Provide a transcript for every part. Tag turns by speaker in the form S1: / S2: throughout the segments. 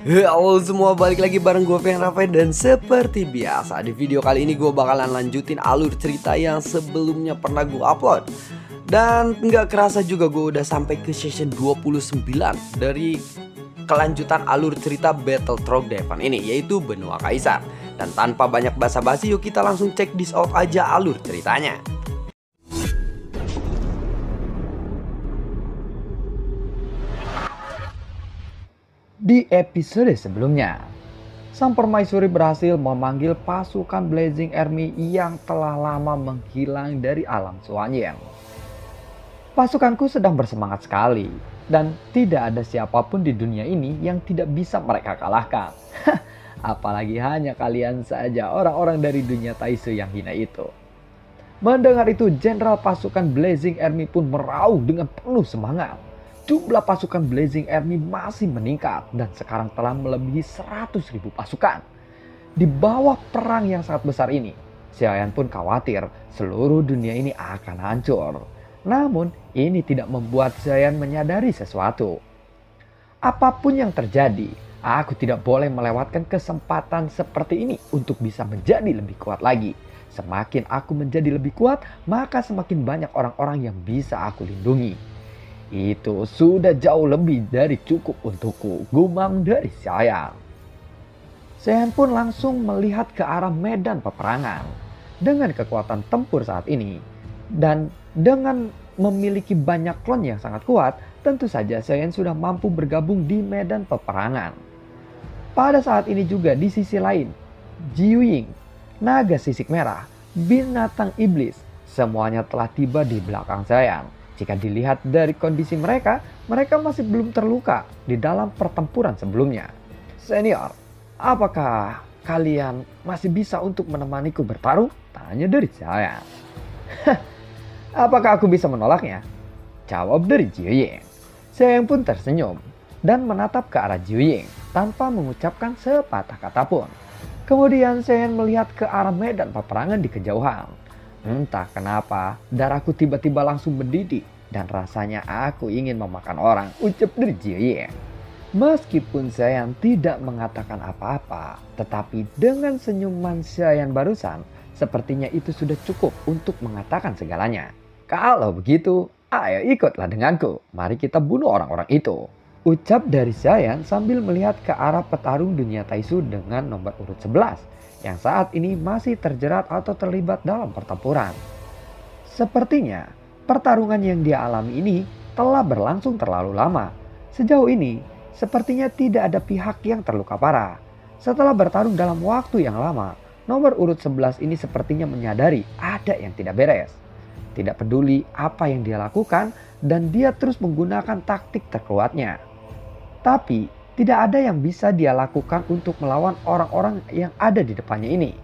S1: Halo semua, balik lagi bareng gue Fian Rafael. Dan seperti biasa di video kali ini gue bakalan lanjutin alur cerita yang sebelumnya pernah gue upload. Dan nggak kerasa juga gue udah sampai ke session 29 dari kelanjutan alur cerita Battle Trog Devon ini, yaitu Benua Kaisar. Dan tanpa banyak basa-basi, yuk kita langsung check this out aja alur ceritanya.
S2: Di episode sebelumnya, sang permaisuri berhasil memanggil pasukan Blazing Army yang telah lama menghilang dari alam Suanyen. Pasukanku sedang bersemangat sekali dan tidak ada siapapun di dunia ini yang tidak bisa mereka kalahkan. Apalagi hanya kalian saja, orang-orang dari dunia Taisu yang hina itu. Mendengar itu, jenderal pasukan Blazing Army pun meraung dengan penuh semangat. Jumlah pasukan Blazing Army masih meningkat dan sekarang telah melebihi 100.000 pasukan. Di bawah perang yang sangat besar ini, Xiaoyan pun khawatir seluruh dunia ini akan hancur. Namun, ini tidak membuat Xiaoyan menyadari sesuatu. Apapun yang terjadi, aku tidak boleh melewatkan kesempatan seperti ini untuk bisa menjadi lebih kuat lagi. Semakin aku menjadi lebih kuat, maka semakin banyak orang-orang yang bisa aku lindungi. Itu sudah jauh lebih dari cukup untukku, gumam dari Xiaoyan. Xiaoyan pun langsung melihat ke arah medan peperangan. Dengan kekuatan tempur saat ini, dan dengan memiliki banyak klon yang sangat kuat, tentu saja Xiaoyan sudah mampu bergabung di medan peperangan. Pada saat ini juga di sisi lain, Jiuying, naga sisik merah, binatang iblis, semuanya telah tiba di belakang Xiaoyan. Jika dilihat dari kondisi mereka, mereka masih belum terluka di dalam pertempuran sebelumnya. Senior, apakah kalian masih bisa untuk menemaniku bertarung? Tanya dari Xiaoyan. Apakah aku bisa menolaknya? Jawab dari Jiuying. Xiaoyan pun tersenyum dan menatap ke arah Jiuying tanpa mengucapkan sepatah kata pun. Kemudian Xiaoyan melihat ke arah medan peperangan di kejauhan. Entah kenapa, darahku tiba-tiba langsung mendidih dan rasanya aku ingin memakan orang, ucap dari Jiuying. Meskipun Xiaoyan tidak mengatakan apa-apa, tetapi dengan senyuman Xiaoyan barusan, sepertinya itu sudah cukup untuk mengatakan segalanya. Kalau begitu, ayo ikutlah denganku, mari kita bunuh orang-orang itu. Ucap dari Xiaoyan sambil melihat ke arah petarung dunia Taisu dengan nomor urut 11. Yang saat ini masih terjerat atau terlibat dalam pertempuran. Sepertinya pertarungan yang dia alami ini telah berlangsung terlalu lama. Sejauh ini sepertinya tidak ada pihak yang terluka parah. Setelah bertarung dalam waktu yang lama, nomor urut 11 ini sepertinya menyadari ada yang tidak beres. Tidak peduli apa yang dia lakukan dan dia terus menggunakan taktik terkuatnya. Tapi tidak ada yang bisa dia lakukan untuk melawan orang-orang yang ada di depannya ini.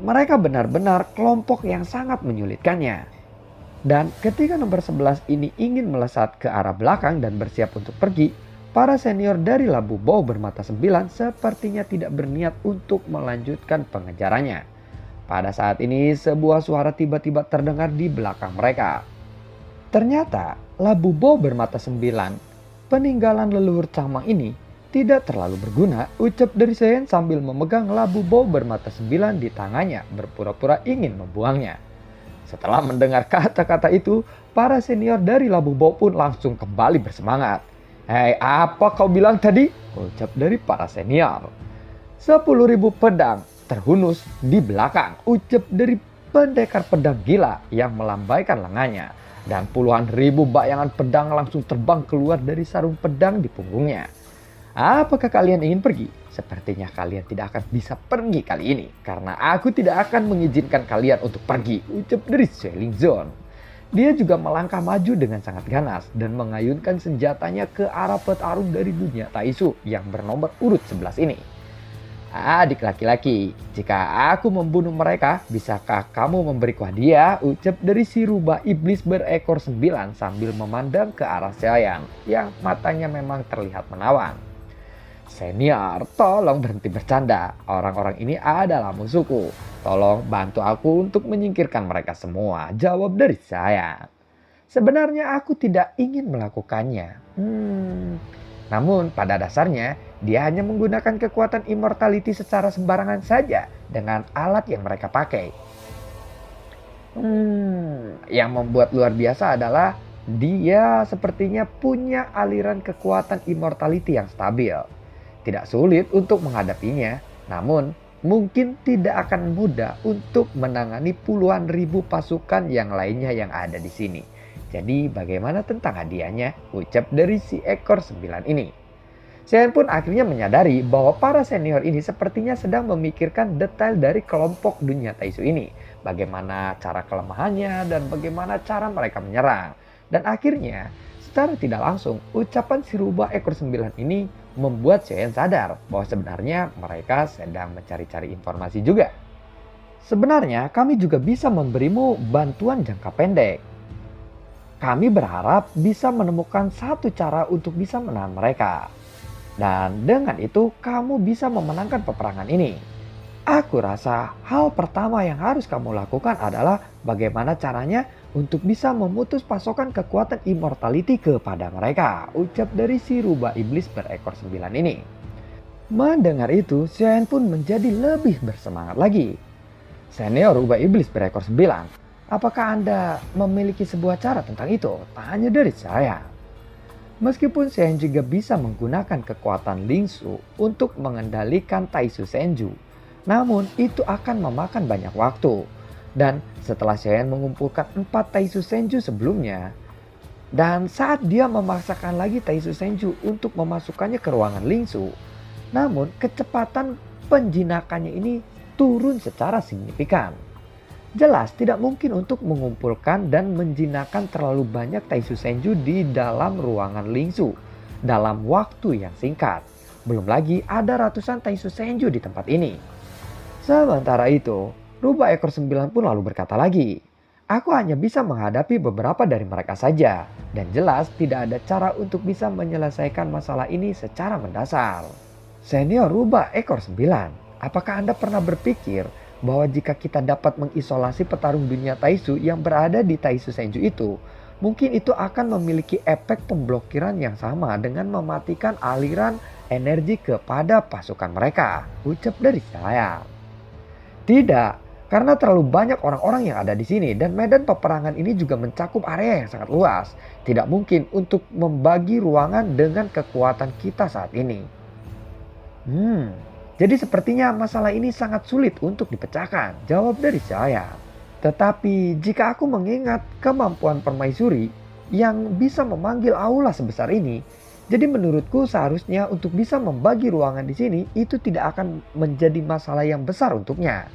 S2: Mereka benar-benar kelompok yang sangat menyulitkannya. Dan ketika nomor 11 ini ingin melesat ke arah belakang dan bersiap untuk pergi, para senior dari Labu Bau bermata 9 sepertinya tidak berniat untuk melanjutkan pengejarannya. Pada saat ini sebuah suara tiba-tiba terdengar di belakang mereka. Ternyata Labu Bau bermata 9, peninggalan leluhur Camang ini, tidak terlalu berguna, ucap dari Xiaoyan sambil memegang Labu Bau bermata 9 di tangannya, berpura-pura ingin membuangnya. Setelah mendengar kata-kata itu, para senior dari Labu Bau pun langsung kembali bersemangat. Hei, apa kau bilang tadi? Ucap dari para senior. 10.000 pedang terhunus di belakang, ucap dari pendekar pedang gila yang melambaikan lengannya. Dan puluhan ribu bayangan pedang langsung terbang keluar dari sarung pedang di punggungnya. Apakah kalian ingin pergi? Sepertinya kalian tidak akan bisa pergi kali ini. Karena aku tidak akan mengizinkan kalian untuk pergi, ucap dari Sailing Zone. Dia juga melangkah maju dengan sangat ganas dan mengayunkan senjatanya ke arah petarung dari dunia Taisu yang bernomor urut 11 ini. Adik laki-laki, jika aku membunuh mereka, bisakah kamu memberiku hadiah? Ucap dari si rubah iblis berekor 9 sambil memandang ke arah Xiaoyan yang matanya memang terlihat menawan. Senior, tolong berhenti bercanda. Orang-orang ini adalah musuhku. Tolong bantu aku untuk menyingkirkan mereka semua. Jawab dari saya. Sebenarnya aku tidak ingin melakukannya. Namun pada dasarnya Dia hanya menggunakan kekuatan immortality secara sembarangan saja dengan alat yang mereka pakai. Yang membuat luar biasa adalah dia sepertinya punya aliran kekuatan immortality yang stabil. Tidak sulit untuk menghadapinya, namun mungkin tidak akan mudah untuk menangani puluhan ribu pasukan yang lainnya yang ada di sini. Jadi bagaimana tentang hadiahnya? Ucap dari si ekor 9 ini. Shen pun akhirnya menyadari bahwa para senior ini sepertinya sedang memikirkan detail dari kelompok dunia Taisu ini. Bagaimana cara kelemahannya dan bagaimana cara mereka menyerang. Dan akhirnya secara tidak langsung ucapan si rubah ekor 9 ini membuat Shen sadar bahwa sebenarnya mereka sedang mencari-cari informasi juga. Sebenarnya kami juga bisa memberimu bantuan jangka pendek. Kami berharap bisa menemukan satu cara untuk bisa menahan mereka. Dan dengan itu kamu bisa memenangkan peperangan ini. Aku rasa hal pertama yang harus kamu lakukan adalah bagaimana caranya untuk bisa memutus pasokan kekuatan immortality kepada mereka. Ucap dari si rubah iblis berekor 9 ini. Mendengar itu, Shen pun menjadi lebih bersemangat lagi. Senior rubah iblis berekor 9, apakah Anda memiliki sebuah cara tentang itu? Tanya dari saya. Meskipun Shen juga bisa menggunakan kekuatan Lingsu untuk mengendalikan Taisu Senju, namun itu akan memakan banyak waktu. Dan setelah Shen mengumpulkan 4 Taisu Senju sebelumnya, dan saat dia memaksakan lagi Taisu Senju untuk memasukkannya ke ruangan Lingsu, namun kecepatan penjinakannya ini turun secara signifikan. Jelas tidak mungkin untuk mengumpulkan dan menjinakkan terlalu banyak Taisu Senju di dalam ruangan Lingsu dalam waktu yang singkat. Belum lagi ada ratusan Taisu Senju di tempat ini. Sementara itu, rubah ekor 9 pun lalu berkata lagi, aku hanya bisa menghadapi beberapa dari mereka saja. Dan jelas tidak ada cara untuk bisa menyelesaikan masalah ini secara mendasar. Senior rubah ekor 9, apakah Anda pernah berpikir bahwa jika kita dapat mengisolasi petarung dunia Taisu yang berada di Taisu Senju itu, mungkin itu akan memiliki efek pemblokiran yang sama dengan mematikan aliran energi kepada pasukan mereka. Ucap dari saya. Tidak, karena terlalu banyak orang-orang yang ada di sini dan medan peperangan ini juga mencakup area yang sangat luas. Tidak mungkin untuk membagi ruangan dengan kekuatan kita saat ini. Jadi sepertinya masalah ini sangat sulit untuk dipecahkan, jawab dari saya. Tetapi jika aku mengingat kemampuan permaisuri yang bisa memanggil aula sebesar ini, jadi menurutku seharusnya untuk bisa membagi ruangan di sini itu tidak akan menjadi masalah yang besar untuknya.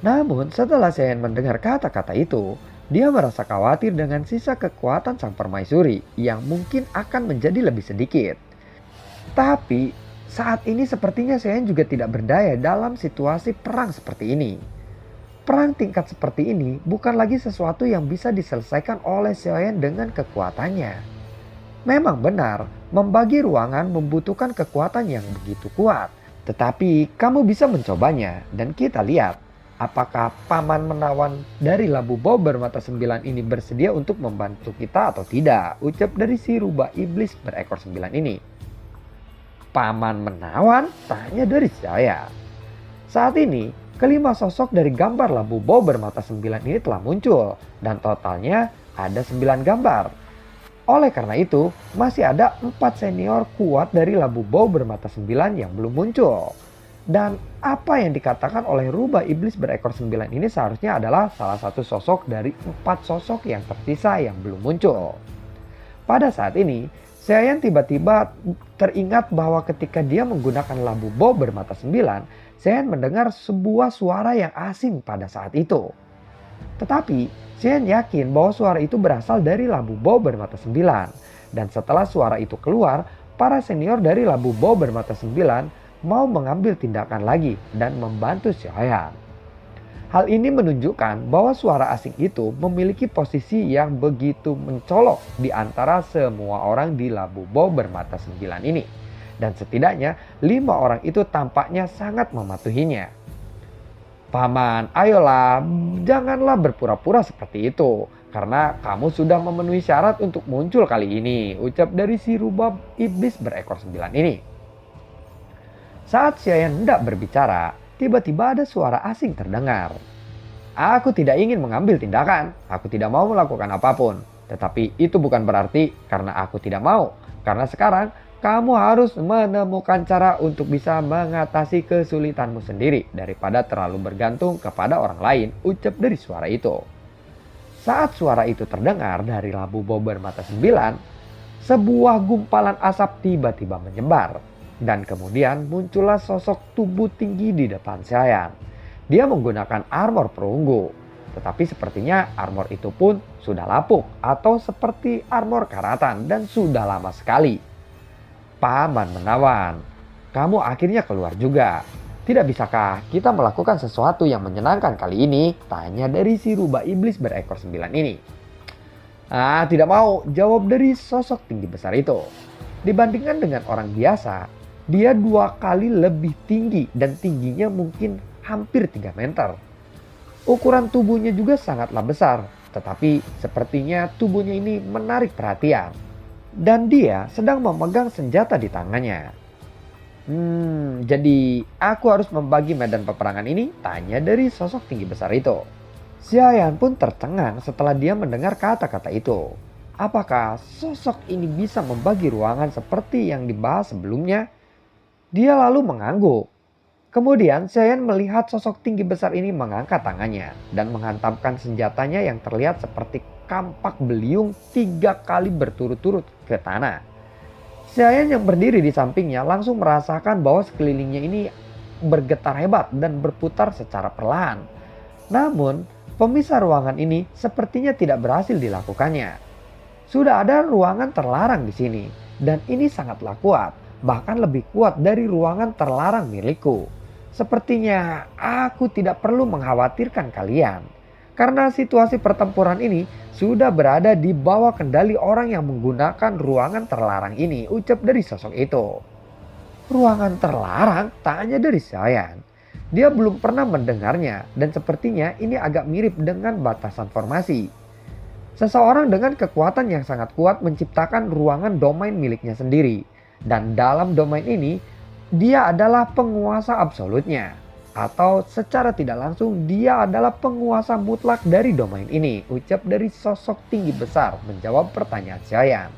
S2: Namun setelah Shen mendengar kata-kata itu, dia merasa khawatir dengan sisa kekuatan sang permaisuri yang mungkin akan menjadi lebih sedikit. Tapi saat ini sepertinya Shen juga tidak berdaya dalam situasi perang seperti ini. Perang tingkat seperti ini bukan lagi sesuatu yang bisa diselesaikan oleh Shen dengan kekuatannya. Memang benar, membagi ruangan membutuhkan kekuatan yang begitu kuat. Tetapi kamu bisa mencobanya dan kita lihat apakah paman menawan dari Labu Bau bermata 9 ini bersedia untuk membantu kita atau tidak. Ucap dari si rubah iblis berekor 9 ini. Paman menawan? Tanya dari saya. Saat ini, kelima sosok dari gambar Labu Bau bermata 9 ini telah muncul. Dan totalnya ada 9 gambar. Oleh karena itu, masih ada 4 senior kuat dari Labu Bau bermata 9 yang belum muncul. Dan apa yang dikatakan oleh rubah iblis berekor 9 ini seharusnya adalah salah satu sosok dari 4 sosok yang tersisa yang belum muncul. Pada saat ini, Shen tiba-tiba teringat bahwa ketika dia menggunakan Labu Bau bermata 9, Shen mendengar sebuah suara yang asing pada saat itu. Tetapi Shen yakin bahwa suara itu berasal dari Labu Bau bermata 9. Dan setelah suara itu keluar, para senior dari Labu Bau bermata 9 mau mengambil tindakan lagi dan membantu Shen. Hal ini menunjukkan bahwa suara asing itu memiliki posisi yang begitu mencolok di antara semua orang di Labu Bau bermata 9 ini. Dan setidaknya 5 orang itu tampaknya sangat mematuhinya. Paman, ayolah, janganlah berpura-pura seperti itu. Karena kamu sudah memenuhi syarat untuk muncul kali ini. Ucap dari si rubah iblis berekor 9 ini. Saat Xiaoyan hendak berbicara, tiba-tiba ada suara asing terdengar. Aku tidak ingin mengambil tindakan, aku tidak mau melakukan apapun. Tetapi itu bukan berarti karena aku tidak mau. Karena sekarang kamu harus menemukan cara untuk bisa mengatasi kesulitanmu sendiri daripada terlalu bergantung kepada orang lain, ucap dari suara itu. Saat suara itu terdengar dari labu bau bermata 9, sebuah gumpalan asap tiba-tiba menyebar. Dan kemudian muncullah sosok tubuh tinggi di depan Xiaoyan. Dia menggunakan armor perunggu, tetapi sepertinya armor itu pun sudah lapuk atau seperti armor karatan dan sudah lama sekali. Paman menawan, kamu akhirnya keluar juga. Tidak bisakah kita melakukan sesuatu yang menyenangkan kali ini? Tanya dari si rubah iblis berekor 9 ini. Tidak mau, jawab dari sosok tinggi besar itu. Dibandingkan dengan orang biasa, dia 2 kali lebih tinggi dan tingginya mungkin hampir 3 meter. Ukuran tubuhnya juga sangatlah besar, tetapi sepertinya tubuhnya ini menarik perhatian. Dan dia sedang memegang senjata di tangannya. Jadi aku harus membagi medan peperangan ini? Tanya dari sosok tinggi besar itu. Xiaoyan pun tercengang setelah dia mendengar kata-kata itu. Apakah sosok ini bisa membagi ruangan seperti yang dibahas sebelumnya? Dia lalu mengangguk. Kemudian Xiaoyan melihat sosok tinggi besar ini mengangkat tangannya dan menghantamkan senjatanya yang terlihat seperti kampak beliung 3 kali berturut-turut ke tanah. Xiaoyan yang berdiri di sampingnya langsung merasakan bahwa sekelilingnya ini bergetar hebat dan berputar secara perlahan. Namun pemisah ruangan ini sepertinya tidak berhasil dilakukannya. Sudah ada ruangan terlarang di sini dan ini sangatlah kuat, bahkan lebih kuat dari ruangan terlarang milikku. Sepertinya aku tidak perlu mengkhawatirkan kalian. Karena situasi pertempuran ini sudah berada di bawah kendali orang yang menggunakan ruangan terlarang ini, ucap dari sosok itu. Ruangan terlarang? Tanya dari Xiaoyan. Dia belum pernah mendengarnya dan sepertinya ini agak mirip dengan batasan formasi. Seseorang dengan kekuatan yang sangat kuat menciptakan ruangan domain miliknya sendiri. Dan dalam domain ini, dia adalah penguasa absolutnya. Atau secara tidak langsung dia adalah penguasa mutlak dari domain ini, ucap dari sosok tinggi besar menjawab pertanyaan Xiaoyan.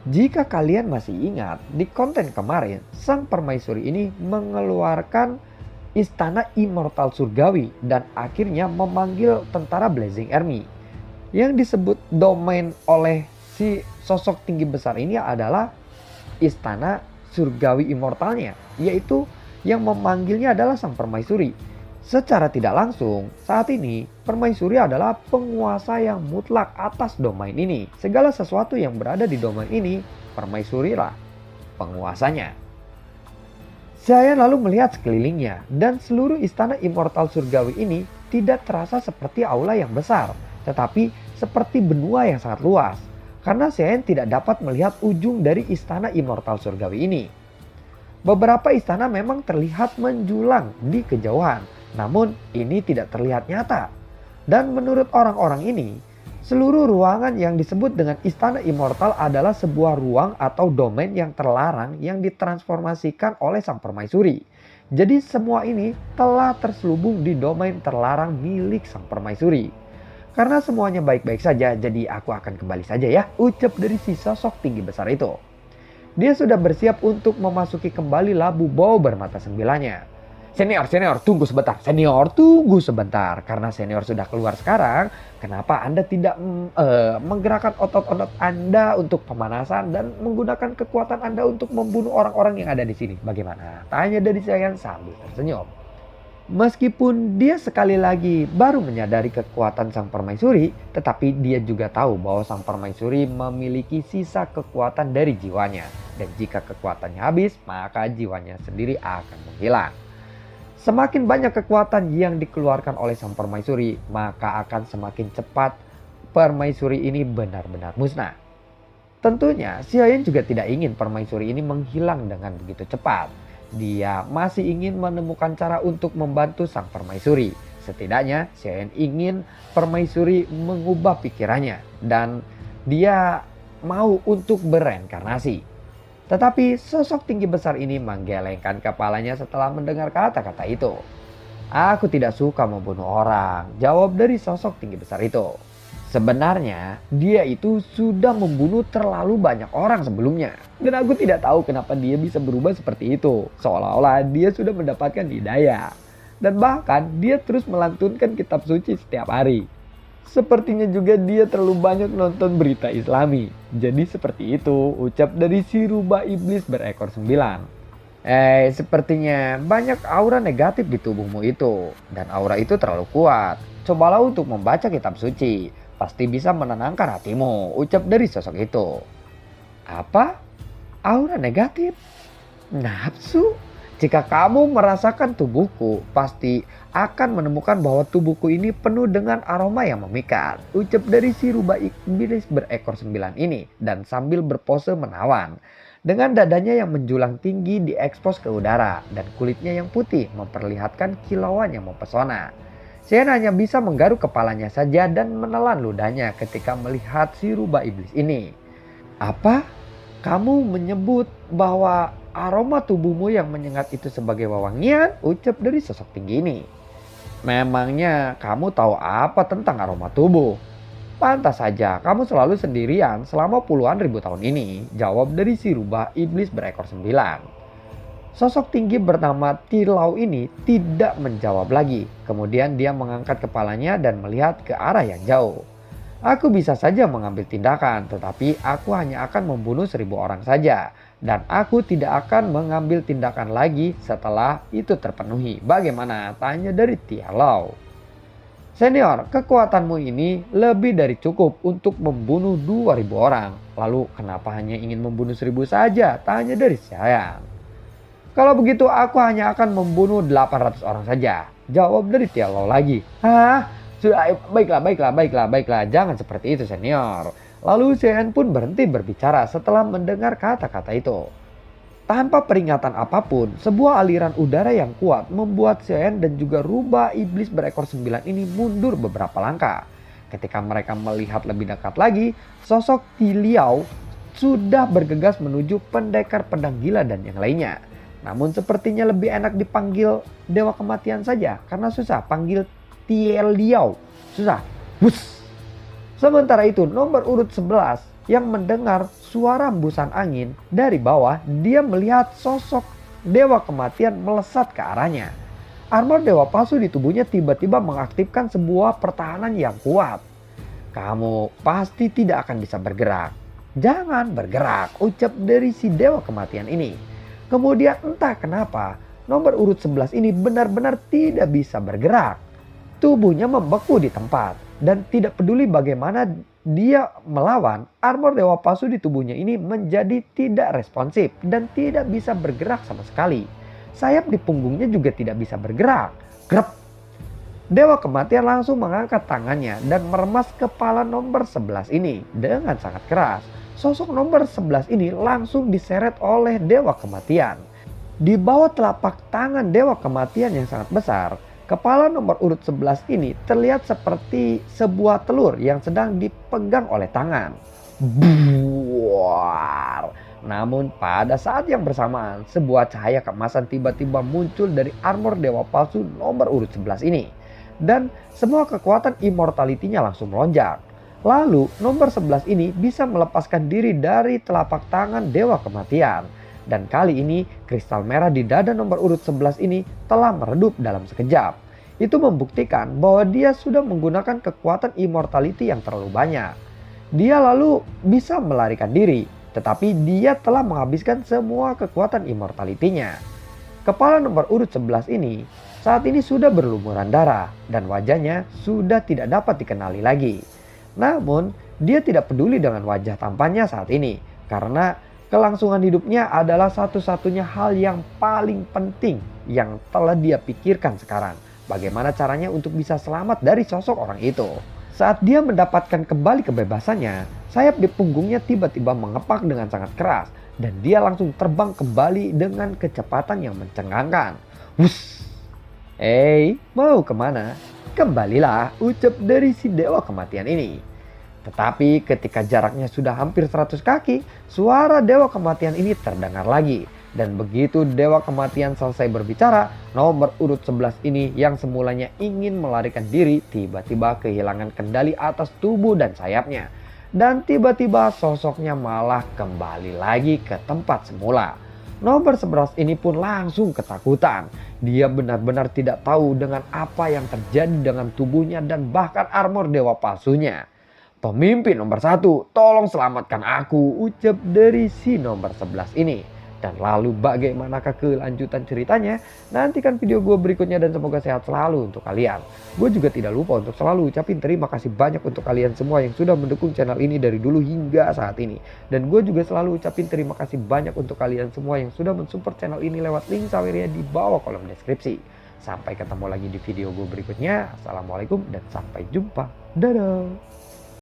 S2: Jika kalian masih ingat, di konten kemarin sang permaisuri ini mengeluarkan istana immortal surgawi dan akhirnya memanggil tentara Blazing Army. Yang disebut domain oleh si sosok tinggi besar ini adalah istana surgawi immortalnya, yaitu yang memanggilnya adalah sang permaisuri. Secara tidak langsung, saat ini permaisuri adalah penguasa yang mutlak atas domain ini. Segala sesuatu yang berada di domain ini, permaisuri lah penguasanya. Saya lalu melihat sekelilingnya dan seluruh istana immortal surgawi ini tidak terasa seperti aula yang besar, tetapi seperti benua yang sangat luas. Karena saya tidak dapat melihat ujung dari istana immortal surgawi ini. Beberapa istana memang terlihat menjulang di kejauhan, namun ini tidak terlihat nyata. Dan menurut orang-orang ini, seluruh ruangan yang disebut dengan istana immortal adalah sebuah ruang atau domain yang terlarang yang ditransformasikan oleh sang permaisuri. Jadi semua ini telah terselubung di domain terlarang milik sang permaisuri. Karena semuanya baik-baik saja, jadi aku akan kembali saja ya, ucap dari si sosok tinggi besar itu. Dia sudah bersiap untuk memasuki kembali labu bau bermata 9-nya. Senior, tunggu sebentar. Senior, tunggu sebentar. Karena senior sudah keluar sekarang, kenapa Anda tidak menggerakkan otot-otot Anda untuk pemanasan dan menggunakan kekuatan Anda untuk membunuh orang-orang yang ada di sini? Bagaimana? Tanya dari Xiaoyan sambil tersenyum. Meskipun dia sekali lagi baru menyadari kekuatan sang permaisuri, tetapi dia juga tahu bahwa sang permaisuri memiliki sisa kekuatan dari jiwanya. Dan jika kekuatannya habis, maka jiwanya sendiri akan menghilang. Semakin banyak kekuatan yang dikeluarkan oleh sang permaisuri, maka akan semakin cepat permaisuri ini benar-benar musnah. Tentunya Xiaoyan juga tidak ingin permaisuri ini menghilang dengan begitu cepat. Dia masih ingin menemukan cara untuk membantu sang permaisuri. Setidaknya Xiaoyan ingin permaisuri mengubah pikirannya dan dia mau untuk bereinkarnasi. Tetapi sosok tinggi besar ini menggelengkan kepalanya setelah mendengar kata-kata itu. Aku tidak suka membunuh orang, jawab dari sosok tinggi besar itu. Sebenarnya dia itu sudah membunuh terlalu banyak orang sebelumnya. Dan aku tidak tahu kenapa dia bisa berubah seperti itu. Seolah-olah dia sudah mendapatkan hidayah. Dan bahkan dia terus melantunkan kitab suci setiap hari. Sepertinya juga dia terlalu banyak nonton berita Islami. Jadi seperti itu ucap dari si rubah iblis berekor 9. Sepertinya banyak aura negatif di tubuhmu itu. Dan aura itu terlalu kuat. Cobalah untuk membaca kitab suci. Pasti bisa menenangkan hatimu, ucap dari sosok itu. Apa? Aura negatif? Nafsu? Jika kamu merasakan tubuhku, pasti akan menemukan bahwa tubuhku ini penuh dengan aroma yang memikat. Ucap dari si rubah iblis berekor 9 ini dan sambil berpose menawan. Dengan dadanya yang menjulang tinggi diekspos ke udara dan kulitnya yang putih memperlihatkan kilauan yang mempesona. Sean hanya bisa menggaruk kepalanya saja dan menelan ludahnya ketika melihat si rubah iblis ini. Apa? Kamu menyebut bahwa aroma tubuhmu yang menyengat itu sebagai wewangian? Ucap dari sosok tinggi ini. Memangnya kamu tahu apa tentang aroma tubuh? Pantas saja kamu selalu sendirian selama puluhan ribu tahun ini, jawab dari si rubah iblis berekor 9. Sosok tinggi bernama Tilau ini tidak menjawab lagi. Kemudian dia mengangkat kepalanya dan melihat ke arah yang jauh. Aku bisa saja mengambil tindakan, tetapi aku hanya akan membunuh 1000 orang saja. Dan aku tidak akan mengambil tindakan lagi setelah itu terpenuhi. Bagaimana? Tanya dari Tilau. Senior, kekuatanmu ini lebih dari cukup untuk membunuh 2000 orang. Lalu kenapa hanya ingin membunuh 1000 saja? Tanya dari Sayang. Kalau begitu aku hanya akan membunuh 800 orang saja. Jawab dari Tilau lagi. Hah? Sudah, baiklah, jangan seperti itu senior. Lalu Sean pun berhenti berbicara setelah mendengar kata-kata itu. Tanpa peringatan apapun, sebuah aliran udara yang kuat membuat Sean dan juga rubah iblis berekor 9 ini mundur beberapa langkah. Ketika mereka melihat lebih dekat lagi, sosok Tiliau sudah bergegas menuju pendekar pedang gila dan yang lainnya. Namun sepertinya lebih enak dipanggil Dewa Kematian saja karena susah panggil Tieliau. Susah. Bus. Sementara itu nomor urut 11 yang mendengar suara hembusan angin dari bawah, dia melihat sosok Dewa Kematian melesat ke arahnya. Armor dewa palsu di tubuhnya tiba-tiba mengaktifkan sebuah pertahanan yang kuat. Kamu pasti tidak akan bisa bergerak. Jangan bergerak, ucap dari si Dewa Kematian ini. Kemudian entah kenapa nomor urut 11 ini benar-benar tidak bisa bergerak. Tubuhnya membeku di tempat dan tidak peduli bagaimana dia melawan, armor dewa palsu di tubuhnya ini menjadi tidak responsif dan tidak bisa bergerak sama sekali. Sayap di punggungnya juga tidak bisa bergerak. Grep. Dewa Kematian langsung mengangkat tangannya dan meremas kepala nomor 11 ini dengan sangat keras. Sosok nomor 11 ini langsung diseret oleh Dewa Kematian. Di bawah telapak tangan Dewa Kematian yang sangat besar, kepala nomor urut 11 ini terlihat seperti sebuah telur yang sedang dipegang oleh tangan. Buar. Namun pada saat yang bersamaan, sebuah cahaya keemasan tiba-tiba muncul dari armor dewa palsu nomor urut 11 ini. Dan semua kekuatan immortality-nya langsung melonjak. Lalu nomor 11 ini bisa melepaskan diri dari telapak tangan Dewa Kematian. Dan kali ini kristal merah di dada nomor urut 11 ini telah meredup dalam sekejap. Itu membuktikan bahwa dia sudah menggunakan kekuatan immortality yang terlalu banyak. Dia lalu bisa melarikan diri, tetapi dia telah menghabiskan semua kekuatan immortality-nya. Kepala nomor urut 11 ini saat ini sudah berlumuran darah dan wajahnya sudah tidak dapat dikenali lagi. Namun dia tidak peduli dengan wajah tampannya saat ini karena kelangsungan hidupnya adalah satu-satunya hal yang paling penting yang telah dia pikirkan sekarang. Bagaimana caranya untuk bisa selamat dari sosok orang itu. Saat dia mendapatkan kembali kebebasannya, sayap di punggungnya tiba-tiba mengepak dengan sangat keras. Dan dia langsung terbang kembali dengan kecepatan yang mencengangkan. Wuss! Mau kemana? Kembalilah, ucap dari si Dewa Kematian ini. Tetapi ketika jaraknya sudah hampir 100 kaki, suara Dewa Kematian ini terdengar lagi. Dan begitu Dewa Kematian selesai berbicara, nomor urut 11 ini yang semulanya ingin melarikan diri tiba-tiba kehilangan kendali atas tubuh dan sayapnya. Dan tiba-tiba sosoknya malah kembali lagi ke tempat semula. Nomor 11 ini pun langsung ketakutan. Dia benar-benar tidak tahu dengan apa yang terjadi dengan tubuhnya dan bahkan armor dewa palsunya. "Pemimpin nomor 1, tolong selamatkan aku," ucap dari si nomor 11 ini. Dan lalu bagaimanakah kelanjutan ceritanya? Nantikan video gue berikutnya dan semoga sehat selalu untuk kalian. Gue juga tidak lupa untuk selalu ucapin terima kasih banyak untuk kalian semua yang sudah mendukung channel ini dari dulu hingga saat ini. Dan gue juga selalu ucapin terima kasih banyak untuk kalian semua yang sudah mensupport channel ini lewat link sawernya di bawah kolom deskripsi. Sampai ketemu lagi di video gue berikutnya. Assalamualaikum dan sampai jumpa. Dadah.